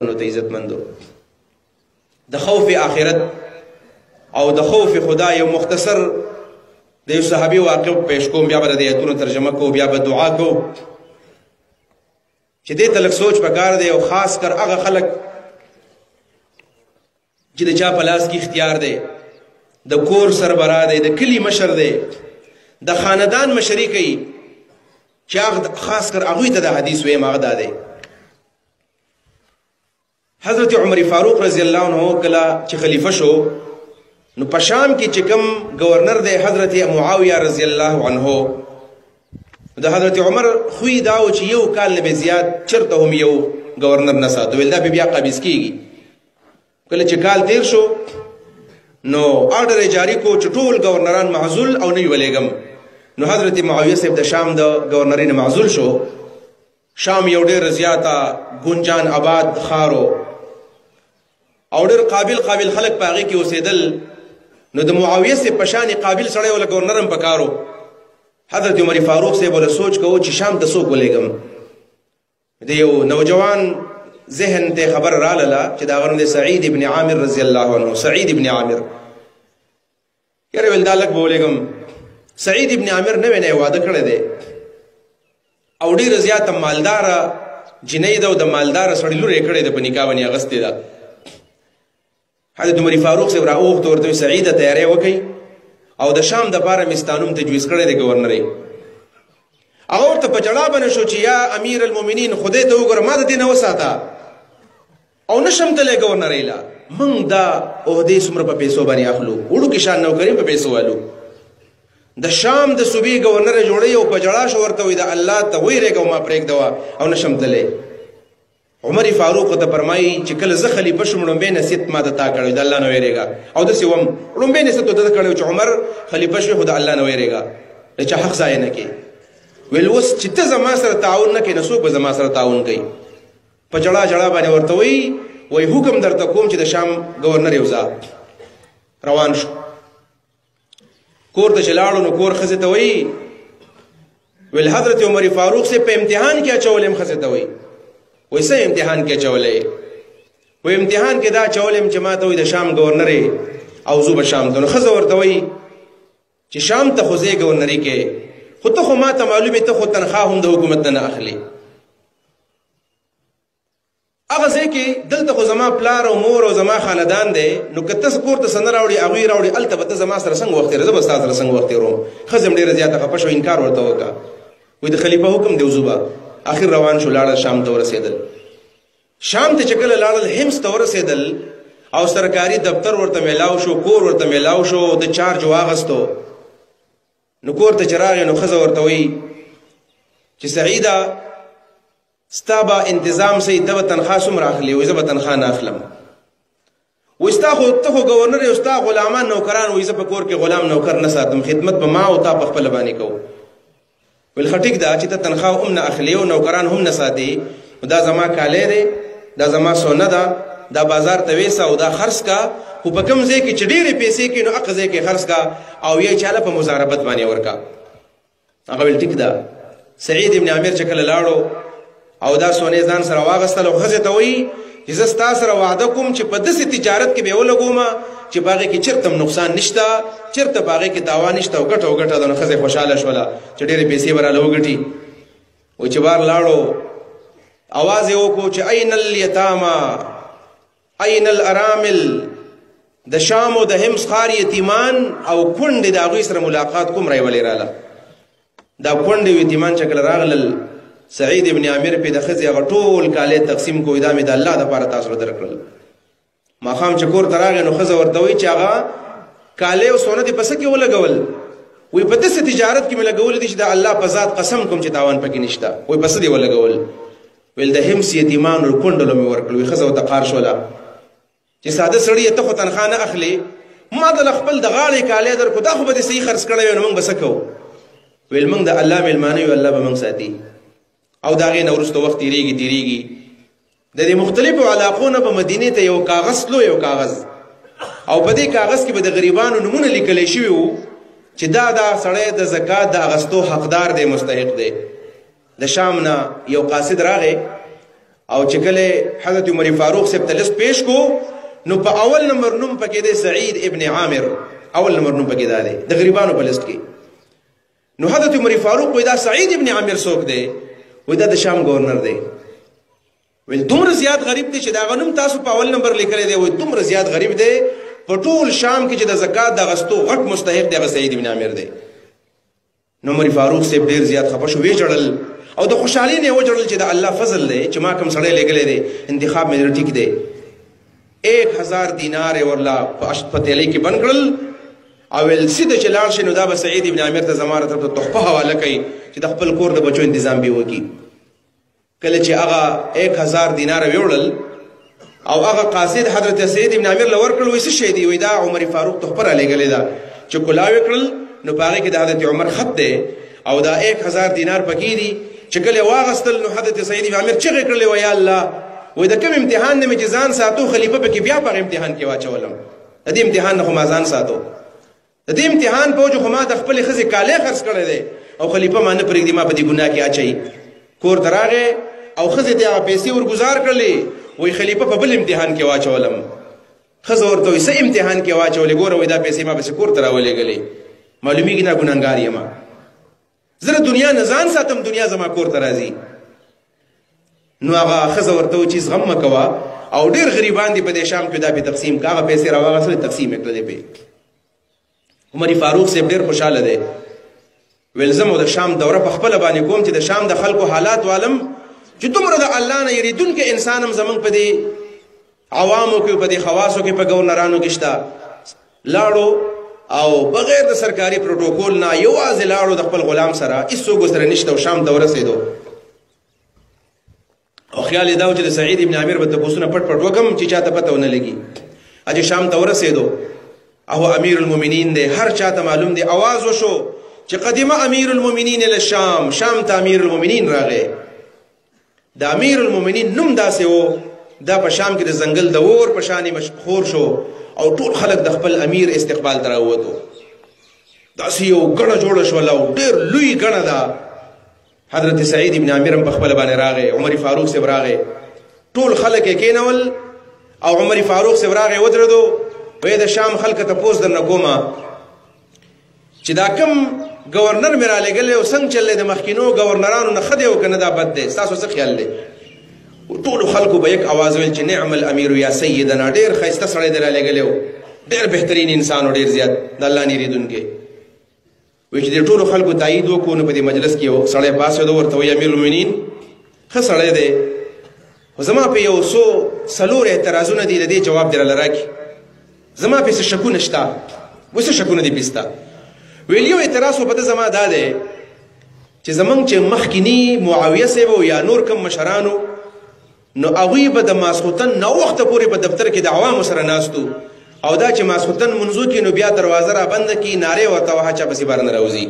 نو ته عزت مندو د خوف آخرت او د خوف خدا یو مختصر د یو صحابي واقع پیش کوم، بیا به د ایتونو ترجمه کو، بیا به دعا کو چې دې تلک سوچ پکار دی، او خاص کر هغه خلک چې د چا په لاس کې اختیار دی، د کور سربراه دی، د کلی مشر دی، د خاندان مشري کوي، چې هغه خاص کر هغوی ته د حدیث ویم هغه دا دی. حضرت عمر فاروق رضی الله عنه کله چې خلیفه شو نو په شام کې چې کوم گورنر دی حضرت معاویه رضی الله عنه، د حضرت عمر خوی دا و چې یو کال نه به زیات چرته هم یو گورنر نه ساتو، ویل دا به بیا قابض کیږي. کله چې کال تیر شو نو آرډر جاری کو چې ټول گورنران معزول او نه ویلېږم. نو حضرت معاویه صاحب د شام د گورنرین معزول شو. شام یو ډېر زیاته ګونجان آباد خارو او ډېر قابل خلک په هغې کې اوسېدل. نو د معاویه صاحب په شان قابل سړی ولا گورنر هم پکارو. حضرت عمر فاروق صاحب ولا سوچ کوو چې شام ته څوک ولېږم. د یو نوجوان ذهن ته خبر رالاله چې دا غرم د سعید ابن عامر رضی الله عنه. سعید ابن عامر یاره ویل دا لږ به ولېږم. سعید ابن عامر نوی نه واده کړی دی او ډېره زیاته مالداره جنۍ ده او د مالداره سړي لور یې کړې ده، په نکاح باندې اغوستې ده. حضرت عمر فاروق صاحب راوغوښته ورته وایي سعیده تیاری وکئ او د شام دپاره مې ستا نوم تجویز کړی دی ګورنرۍ. هغه ورته په ژړا باندې شو چې یا امیر المؤمنین خدای ته وګوره ما د دې نه وساته او نه شم تللی ګورنرۍ له. موږ دا عهدې څومره په پیسو باندې اخلو، وړوکې شان نوکري په پیسو والو. د شام د صوبې گورنر جوړی او په ژړا شو ورته وایي د الله ته ویرېږه او ما پرېږدوه او نه شم تللی. عمر فاروق ته فرمایي چې کله زه خلیفه شوم لومبی نصیحت ما د تا کړی د الله نه ویرېږه، او داسې وم لومبی نصیحت ورته کړی چې عمر خلیفه شوې خو د الله نه ویرېږه، د چا حق ضایع نه کړې. ویل اوس چې ته زما سره تعاون نه کوې نو څوک به زما سره تعاون کوي. په ژړا باندې ورته وایي حکم درته کوم چې د شام گورنر یې وځه. روان شو کور ته چې لاړو نو کور ښځې ته وایي ویل حضرت عمر فاروق صاحب په امتحان کې اچولی یم. ښځې ته وایي وایي څه امتحان کې اچولی؟ وایي امتحان کې دا اچولی یم چې ما ته وایي د شام گورنر او زه به شام ته. نو ښځه ورته وایي چې شام ته خو ځې گورنري کې، خو ته خو ما ته معلوم ته خو تنخواه هم د حکومت نه اخلي. هغه ځای کې دلته خو زما پلار او مور او زما خاندان دی، نو که ته کور ته څه نه راوړي هغوی راوړي هلته به ته زما سره څنګه وخت تېروې؟ زه به ستا سره څنګه وخت تېروم؟ ښځه هم ډېره زیاته خفه شوه، انکار ورته وکړه. وایي د خلیفه حکم دی وځو به. آخر روان شو لاړل شام ته ورسېدل. شام ته چې کله لاړل حمص ته ورسېدل او سرکاري دفتر ورته میلاو شو، کور ورته میلاو شو، د چارج واغستو. نو کور ته چې راغی نو ښځه ورته وایي چې سعیده ستا به انتظام صحیح، ته به تنخواه څومره اخلي؟ وایي زه به تنخواه نه اخلم. وایي ته خو ګورنر یې او ستا غلامان نوکران، وایي زه په کور کې غلام نوکر نه ساتم، خدمت به ما او تا په خپله باندې کوو. ویل ښه ټیک ده چې ته تنخواه هم نه اخلي او نوکران هم نه ساتي، دا زما کالی دی، دا زما سونه ده، دا بازار ته ویسه او دا خرڅ کا، خو په کوم ځای کې چې ډېرې پیسې کې نو هغه ځای کې خرڅ کا او یا چاله په مضاربت باندې ورکا. هغه ویل ټیک ده. سعید ابن عامر چې کله لاړو او دا سونې ځان سره واغستل او ښځې ته وایي چې زه ستا سره وعده کوم چې په داسې تجارت کې به ولګوم چې په هغې کې چېرته نقصان نشته، چېرته په هغې کې تاوان نشته او ګټه ده. نو ښځې خوشحاله شوله چې ډېرې پیسې به راله وګټي. وایي چې بار لاړو اواز یې وکړو چې این الیتاما این الارامل، د شام او د حمص ښار یتیمان او کونډې د هغوی سره ملاقات کوم رایولې راله. دا کونډې او یتیمان چې کله راغلل سعید ابن عامر پې د ښځې هغه ټول کالی تقسیم کو، دا مې د الله دپاره تاسو له درکړل. ماښام چې کور ته راغی نو ښځه ورته وایي چې هغه کالی او سونه دې په څه کې ولګول؟ وایي په داسې تجارت کې مې لګولي دي چې د الله په ذات قسم کوم چې تاوان پکې نشته. وایي په څه دې ولګول؟ ویل د حمص یتیمانو کونډلو مې ورکړل. وایي ښځه ورته قار شوله چې ساده سړي ته خو تنخواه نه اخلي، ما دله خپل د غاړې کالی درکړو، دا خو به دې صحیح خرڅ کړی وی نو موږ به څه کوو؟ ویل موږ د الله میلمانه یو، الله به موږ ساتي. او د هغې نه وروسته وخت تېرېږي. د دې مختلفو علاقو نه به مدینې ته یو کاغذ تلو، یو کاغذ، او په دې کاغذ کې به د غریبانو نومونه لیکلی شوي وو چې دا سړی د زکات د اغستو حقدار دی، مستحق دی. د شام نه یو قاصد راغی او چې کله حضرت عمر فاروق صاحب ته لیست پیش کو نو په اول نمبر نوم پکې دی سعید ابن عامر، اول نمبر نوم پکې دی د غریبانو په لیست کې. نو حضرت عمر فاروق وای دا سعید ابن عامر څوک دی؟ وای دا د شام گورنر دی. ویل دومره زیات غریب دی چې دا غنوم تاسو په اول نمبر لیکلی دی. وای دومره زیات غریب دی په ټول شام کې چې د زکات د غستو غټ مستحق دی هغه سعید ابن عامر دی. نو عمر فاروق صاحب ډیر زیات خفه شو، وی جړل او د خوشحالي نه وجړل چې د الله فضل دی چې ما کوم سړی لګلې دی انتخاب مې ټیک دی. 1000 دینار ورلا په تیلی کې بند کړل او ویل سیده چې لاړ شي نو دا به سعید ابن عامر ته زما طرف ته تحفه حواله کوي چې د خپل کور د بچو تنظیم به وکړي. کله چې هغه 1000 دینار ویوړل او هغه قاصد حضرت سعید ابن عامر لور کړل، وایي څه شی دی؟ وایي دا عمر فاروق تحفه را لېږلې ده چې کلاوې کړل نو په هغې کې د حضرت عمر خط دی او دا 1000 دینار پکې دي. چې کله واغستل نو حضرت سعید ابن عامر چغې کړلې وایي یا الله، وایي د کوم امتحان نه مې چې ځان ساتو خلیفه پکې بیا په امتحان کې واچولم. د دې امتحان نه خو ما ځان ساتو، د دې امتحان په وجه خو ما د خپلې ښځې کالی خرڅ کړی دی او خلیفه ما نه پرېږدي ما په دې ګناه کې اچوي. کور ته راغی او ښځې ته هغه پیسې ورګزار کړلې، وایي خلیفه په بل امتحان کې واچولم. ښځه ورته وایي څه امتحان کې واچولې؟ ګوره وایي دا پیسې ما پسې کور ته راولېږلې، معلومیږي دا ګنهګار یم. زه د دنیا نه ځان ساتم، دنیا زما کور ته راځي. نو هغه ښځه ورته وایي چې زغم مه کوه او ډېر غریبان دي په دې شام کې دا پې تقسیم که. هغه پیسې راواغستلې تقسیم یې کړلې پې. عمر فاروق صاحب ډېر خوشحاله دی. ویل زه مو د شام دوره په خپله باندې کوم چې د شام د خلکو حالات والم چې دومره د الله نه یریدونکی انسان هم زموږ په دې عوامو کې په دې خواصو کې په ګورنرانو کې شته. لاړو او بغیر د سرکاري پروتوکول نه یوازې لاړو د خپل غلام سره، هېڅوک ورسره نشته او شام ته ورسېدو. او خیال یې دا و چې د سعید ابن عامر به تپوسونه پټ پټ وکړم چې چاته پته ونه لګي. چې شام ته ورسېدو او امیر المؤمنین دی، هر چاته معلوم دی. आवाज وشو چې قدمه امیر المؤمنین الی الشام، شام ته امیر المؤمنین راغی. د امیر المؤمنین نوم داسې و، دا په شام کې د ځنګل د اور په شانې مشهور شو او ټول خلک د خپل امیر استقبال ته راووتو. داسې یو ګڼه جوړه شوله او ډېر لوی ګڼه ده. حضرت سعید ابن عامر هم په خپله باندې راغی، عمر فاروق صاحب راغی، ټول خلک یې کېنول او عمر فاروق صاحب راغی ودرېدو. وی د شام خلکه تپوس درنه کومه چې دا کوم گورنر مې رالیږلی او څنګه چللی د مخکینو گورنرانو نه ښه دی او که نه دا بد دی؟ ستاسو څه خیال دی؟ ټولو خلکو به یک اواز ویل چې نعم الامیر یا سیدنا، ډېر ښایسته سړی دی رالیږلی و، ډېر بهترین انسان و، ډېر زیات د الله نه یېرېدونکی. وایي چې د ټولو خلکو تایید وکړو نو په دې مجلس کې یو سړی پاڅېدو، ورته وایي امیر المؤمنین ښه سړی دی خو زما په یو څو 4 اعتراضونه دي، د دې جواب دې راله راکړي. زما پې څه شکونه شته. وایي څه شکونه دي پې سته؟ ویل یو اعتراض خو په ده زما دا دی چې زمونږ چې مخکیني معاویه صاحب یا نور کم مشرانو نو هغوی به د ماسخوتن ناوخته پورې په دفتر کې د عوامو سره ناستو او دا چې ماسخوتن منځو کې نو بیا دروازه را بنده کړي، نارې ورته وهه چا پسې بار نه راوځي،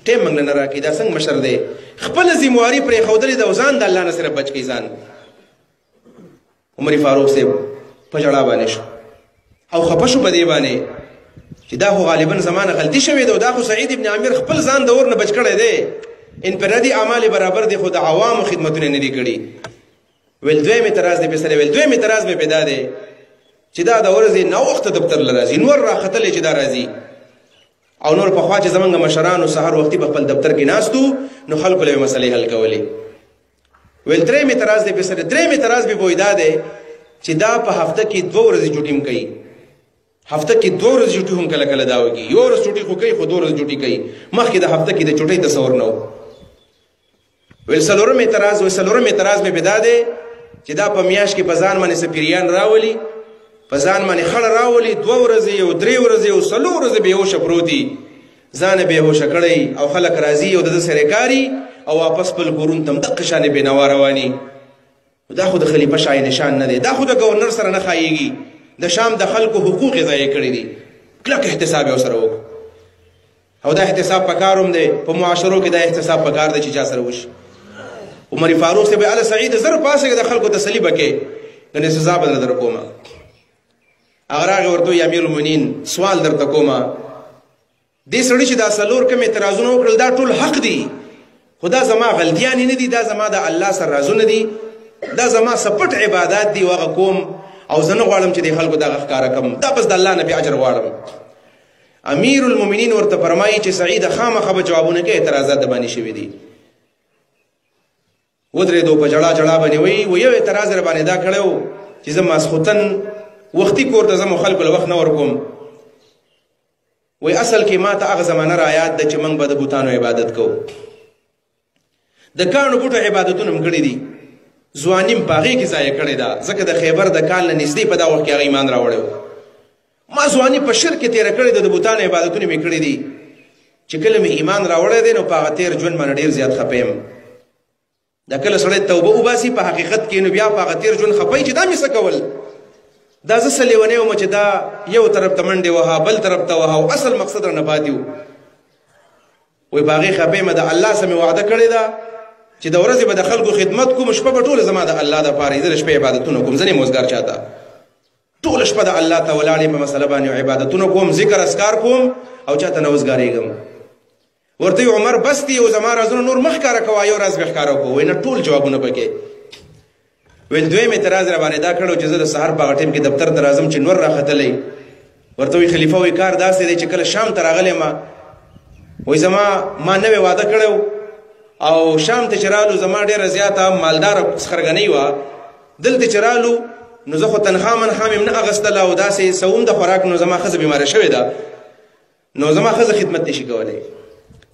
ټیم موږ نه راکړي. دا څنګه مشر دی؟ خپله ذمواري پرېښودلې ده او ځان د الله نه صرف بچ کوي ځان. عمر فاروق صاحب په ژړا باندې شو او خفه شو په دې باندې چې دا خو غالبا زمانه غلطي شوې ده او دا خو سعید ابن عامر خپل ځان د اور نه بچ کړی دی، انفرادي اعمال برابر دی خو د عوامو خدمتونه نه دي کړي. ویل دویم اعتراض دی پې سره، ویل دویم اعتراض مې پې دا دی چې دا د ورځې ناوخته دفتر له راځي، نور راختلی چې دا راځي او نور پخوا چې زمونږ مشرانو سهار وختي په خپل دفتر کې ناستو نو خلکو له مسلې حل کولې. ویل دریم اعتراض دی پې سره، دریم اعتراض مې بوی دا دی چې دا په هفته کې 2 ورځې ډیوټي هم کوي، هفته کې 2 ورځې ډیوټي هم کله کله دا وکړي، یو ورځ ډیوټي خو کوي خو 2 ورځې ډیوټي کوي، مخکې د هفته کې د چوټۍ تصور نه و. ویل څلورم اعتراض مې پې دا دی چې دا په میاشت کې په ځان باندې سپیریان راولي، په ځان باندې خړه راولي، 2 ورځې یو 3 ورځې یو 4 ورځې بېهوشه پروت دي، ځان یې بېهوشه کړی او خلک راځي او د ده سره کاري او واپس خپل کورونو ته هم دقه شانې بېنوا رواني. دا خو د خلیفه شای نشان نه دی، دا خو د ګورنر سره نه ښایېږي. د شام د خلکو حقوق یې ضایع کړي دي، کلک احتساب یې ورسره وکړو او دا احتساب پکار هم دی، په معاشرو کې دا احتساب پکار دی چې چا سره وشي. عمر فاروق صاحب ال سعید زر پاسه د خلکو تسلی بکې غنې سزا بدل در کومه. هغه راغی ورته وایي امیر المؤمنین سوال درته کومه، دې سړي چې دا 4 کم اعتراضونه وکړل دا ټول حق دي، خو دا زما غلطیانې نه دي، دا زما د الله سره رازونه دي دا زما سپټ عبادت دي واغه کوم او زه نه غواړم چې د خلکو دغه ښکاره کړم دا بس د الله نه بیا اجر غواړم امیر المؤمنین ورته فرمایي چې سعید خامخا به جوابونه کوي اعتراضات د باندې شوي دي ودرېدو په جړا جړا باندې وایي یو اعتراض را باندې دا کړی و چې زه ماسخوتن وختي کور ته ځم خلکو له وخت نه ورکوم وایي اصل کې ما ته هغه زمانه را یاد ده چې موږ به د بوتانو عبادت کوو د کاڼو بوټو عبادتونه هم کړي دي ځواني م په هغې کې ضایع کړې ده ځکه د خیبر د کال نه نږدې په دا وخت کې هغه ایمان راوړی ما ځواني په شرک کې تېره کړې ده د بوتانو عبادتونه مې کړي دي چې کله مې ایمان راوړی دی نو په هغه تېر ژوند باندې ډېر زیات خفه یم دا کله سړی توبه وباسي په حقیقت کې نو بیا په هغه تېر ژوند خفه چې دا مې څه کول دا زه څه لیونی وم چې دا یو طرف ته منډې وهه بل طرف ته وهه او اصل مقصد رانه پاتې و وایي په هغې خفه یم د الله سره مې وعده کړې ده چې د ورځې به د خلکو خدمت کوم شپه به ټوله زما د الله دپاره زه د شپې عبادتونه کوم زه نه یم وزګار چاته ټوله شپه د الله ته ولاړ یم په مسله باندې عبادتونه کوم ذکر اذکار کوم او چاته نه وزګارېږم ورته عمر بس دی او زما رازونه نور مخ ښکاره کوه یو راز به ښکاره کوو وایي نه ټول جوابونه پکې ویل دویم اعتراض را باندې دا کړی چې زه د سهار په هغه ټیم کې دفتر ته راځم چې نور راختلی ورته وایي خلیفه وایي کار داسې دی چې کله شام ته راغلی یم وایي ما نوې واده کړی او شام ته چې رالو زما ډېره زیاته مالداره خرګنۍ وه دلته چې رالو نو زه خو تنخوا منخوا مې نه اخیستله او داسې سوم د خوراک نو زما ښځه بیماره شوې ده نو زما ښځه خدمت نشي کولی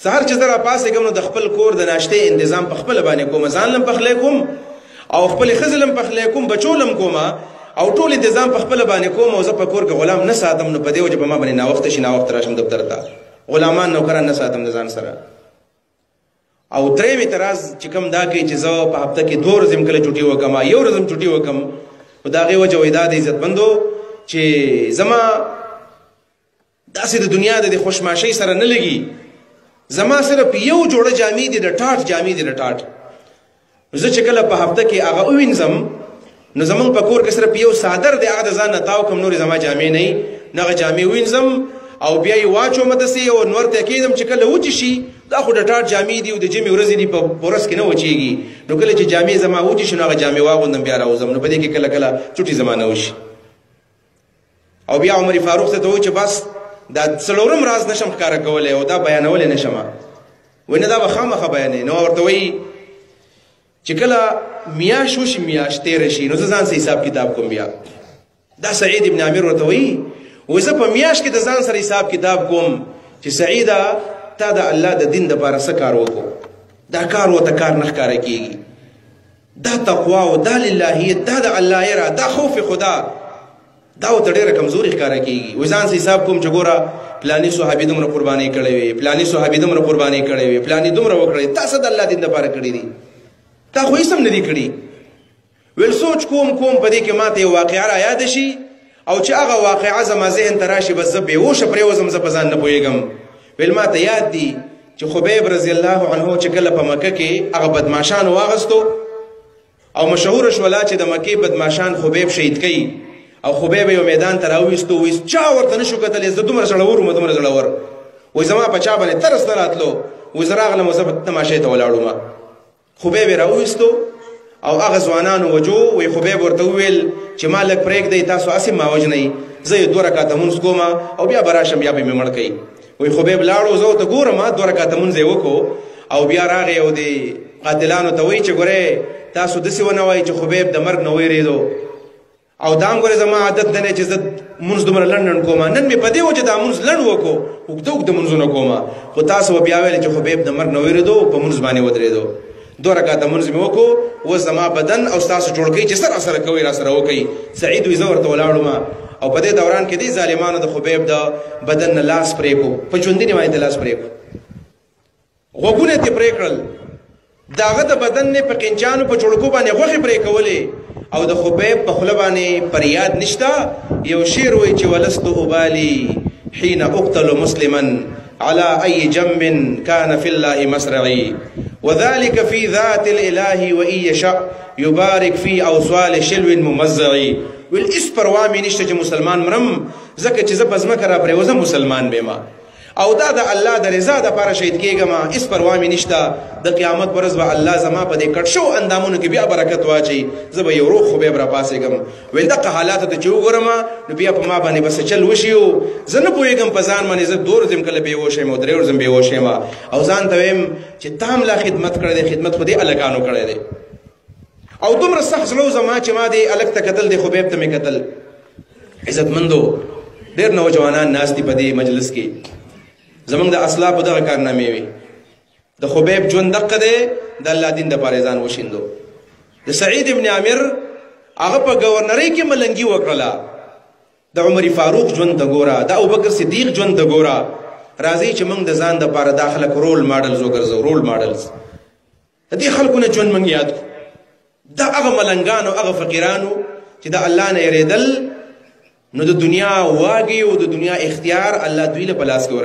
سهار چې زه راپاڅېږم نو د خپل کور د ناشتې انتظام په خپله باندې کوم ځان لم پخلی کوم او خپلې ښځې لم پخلی کوم بچو لم کوم او ټول انتظام په خپله باندې کوم او زه په کور کې غلام نه ساتم نو په دې وجه په ما باندې ناوخته شي ناوخته راشم دفتر ته غلامان نوکران نه ساتم د ځان سره او درېیم اعتراض چې کوم دا کوي چې زه په هفته کې 2 ورځې کله چوټي وکم یو ورځ هم چوټي وکم نو د هغې وجه وایي دا د عزتمندو چې زما داسې د دنیا د خوشماشۍ سره نه لګي زما صرف یو جوړه جامې دي د ټاټ جامې دي د ټاټ زه چې کله په هفته کې هغه ووینځم نو زمونږ په کور کې صرف یو څادر دی هغه د ځان نه تاو کم نورې زما جامې نه وي نو هغه جامې ووینځم او بیا یې واچوم داسې او نور ته کېږدم چې کله وچې شي دا خو د ټاټ جامې دي او د جمعې ورځې دي په ورځ کې نه وچېږي نو کله چې جامې زما وچې شي نو هغه جامې واغوندم بیا راوځم نو په دې کې کله کله چوټي زما نه وشي او بیا عمر فاروق ته وایي چې بس دا څلورم راز نشم ښکاره کولی او دا بیانولی نشم وایي نه دا به خامخا بیانوي نو ورته وایي چې کله میاشت وشي میاشت تېره شي نو زه ځان سره حساب کتاب کوم بیا دا سعید ابن عامر ورته وایي وایي زه په میاشت کې د ځان سره حساب کتاب کوم چې سعیده تا د الله د دین دپاره څه کار وکړو دا کار ورته کار نه ښکاره کېږي دا تقوا او دا للهیت دا د الله یره دا خوف خدا دا ورته ډېره کمزوري ښکاره کېږي وایي ځان سره حساب کوم چې ګوره پلاني صحابي دومره قربانۍ کړی وې پلاني صحابي دومره قربانۍ کړی وې پلاني دومره وکړی تا څه د الله دین دپاره کړي دي تا خو هېڅ هم نه دي کړي ویل سوچ کوم په دې کې ماته یو واقعه را یاده شي او چې هغه واقعه زما ذهن ته راشي بس زه بېهوشه پرېوځم زه په ځان نه پوهېږم ویل ماته یاد دي چې خبیب رضی الله عنه چې کله په مکه کې هغه بدماشان واغستو او مشهوره شوله چې د مکې بدماشان خبیب شهید کوي او خبیب یو میدان ته راوویستو وایي چا ورته نه شو کتلی زه دومره زړور وم دومره زړور وایي زما په چا باندې ترس نه راتلو وایي زه راغلم او زه په تماشې ته ولاړ وم خبیب یې راوویستو او هغه ځوانانو وجو وایي خبیب ورته وویل چې ما لږ پرېږدئ تاسو هسې ما وژنئ زه یې 2 رکعته مونځ کوم او بیا به راشم بیا به مې مړ کوي وایي خبیب لاړو زه ورته ګورم 2 رکعته مونځ یې وکړو او بیا راغی او د قاتلانو ته وایي چې ګورئ تاسو داسې ونه وایئ چې خبیب د مرګ نه ویرېدو او دا هم ګورئ زما عادت نه دی چې زه مونځ دومره لنډ کوم نن مې په دې وجه دا مونځ لنډ وکړو اوږده مونځونه کوم خو تاسو به بیا ویل چې خبیب د مرګ نه ویرېدو په مونځ باندې ودرېدو 2 رکعته مونځ مې وکړو اوس زما بدن او ستاسو جوړکۍ چې سره سره کوئ را سره وکئ سعید وایي زه ورته ولاړم او په دې دوران کې دې ظالمانو د خبیب د بدن نه لاس پرې کړو په ژوندي باندې لاس پرې کړو غوږونه یې پرې کړل د هغه د بدن نه په قنچانو په چړکو باندې غوښې پرې کولې او د خبیب په خوله باندې فریاد نشته یو شعر وایي چې ولست ابالي حين اقتل مسلما على اي جنب كان في الله مسرعي وذلك في ذات الاله وان يشاء يبارك في اوصال شلو ممزعي ویل اس پروا مې نشته چې مسلمان مرم ځکه چې زه په ځمکه را پرېوځم مسلمان بېما او دا د الله د رضا دپاره شهید کېږم هېڅ پروا مې نشته د قیامت په ورځ به الله زما په دې کټ شو اندامونو کې بیا برکت واچوي زه به یو روغ خو بیا به راپاڅېږم ویل دغه حالاتو ته چې وګورم نو بیا په ما باندې به څه چل وشي زه نه پوهېږم په ځان باندې زه 2 ورځې کله بېهوش یم او 3 ورځې بېهوش یم او ځان ته ویم چې تا هم لا خدمت کړی دی خدمت خو دې هلکانو کړی دی او دومره سخت زړه زما چې ما دې هلک ته کتل دی خبیب ته مې کتل عزتمندو ډېر نوجوانان ناست دي په دې مجلس کې زمونږ د اسلافو دغه کارنامې وي د خبیب ژوند دقه دی د الله دین دپاره یې ځان وشیندو د سعید ابن عامر هغه په ګورنرۍ کې ملنګي وکړله د عمر فاروق ژوند ته ګوره د ابوبکر صدیق ژوند ته ګوره راځئ چې موږ د ځان دپاره دا خلک رول ماډلز وګرځو رول ماډلز د دې خلکو نه ژوند موږ یاد کړو دا هغه ملنګانو هغه فقیرانو چې د الله نه یېرېدل نو د دنیا واګي او د دنیا اختیار الله دوی له په لاس کې ورکړ